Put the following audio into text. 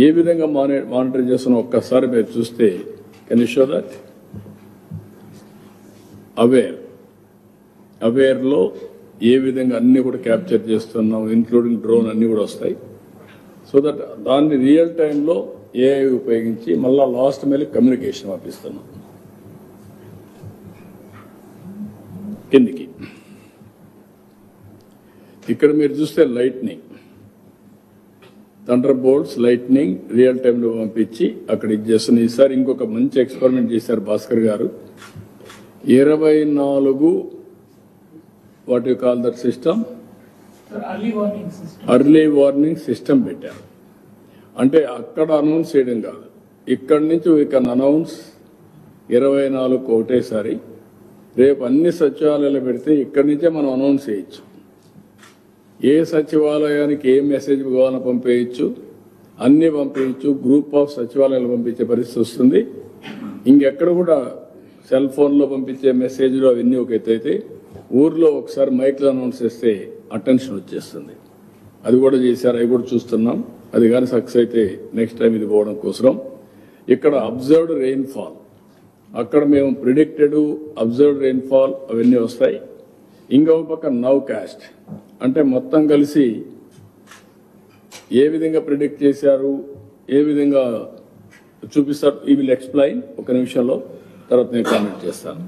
ఏ విధంగా మానిటర్ చేస్తున్నా ఒక్కసారి మీరు చూస్తే కెన్ యూ షో దట్ అవేర్లో ఏ విధంగా అన్ని కూడా క్యాప్చర్ చేస్తున్నాం, ఇంక్లూడింగ్ డ్రోన్ అన్ని కూడా వస్తాయి. సో దట్ దాన్ని రియల్ టైంలో ఏఐ ఉపయోగించి మళ్ళా లాస్ట్ మీద కమ్యూనికేషన్ పంపిస్తున్నాం. కిందికి ఇక్కడ మీరు చూస్తే lightning, thunder bolts lightning real టైంలో పంపించి అక్కడ చేస్తున్న. ఈసారి ఇంకొక మంచి ఎక్స్పెరిమెంట్ చేశారు భాస్కర్ గారు. 24 what you call that system, early warning system పెట్టారు. అంటే అక్కడ అనౌన్స్ చేయడం కాదు, ఇక్కడి నుంచి వీ కెన్ అనౌన్స్ 24 ఒకటేసారి. రేపు అన్ని సచివాలయాలు పెడితే ఇక్కడి నుంచే మనం అనౌన్స్ చేయొచ్చు. ఏ సచివాలయానికి ఏ మెసేజ్ కావాలని పంపేయచ్చు, అన్ని పంపేయచ్చు. గ్రూప్ ఆఫ్ సచివాలయాలు పంపించే పరిస్థితి వస్తుంది. ఇంకెక్కడ కూడా సెల్ ఫోన్లో పంపించే మెసేజ్లు అవన్నీ ఒక ఎత్తు అయితే, ఊర్లో ఒకసారి మైక్లో అనౌన్స్ చేస్తే అటెన్షన్ వచ్చేస్తుంది. అది కూడా చేశారు, అవి కూడా చూస్తున్నాం. అది కానీ సక్సెస్ అయితే నెక్స్ట్ టైం ఇది పోవడం కోసం. ఇక్కడ అబ్జర్వ్డ్ రెయిన్ఫాల్, అక్కడ మేము ప్రిడిక్టెడ్ అబ్జర్వ్డ్ రెయిన్ఫాల్ అవన్నీ వస్తాయి. ఇంకొక పక్క నవ్ కాస్ట్, అంటే మొత్తం కలిసి ఏ విధంగా ప్రిడిక్ట్ చేశారు, ఏ విధంగా చూపిస్తారు. ఈ విల్ ఎక్స్ప్లెయిన్ ఒక నిమిషంలో, తర్వాత నేను కామెంట్ చేస్తాను.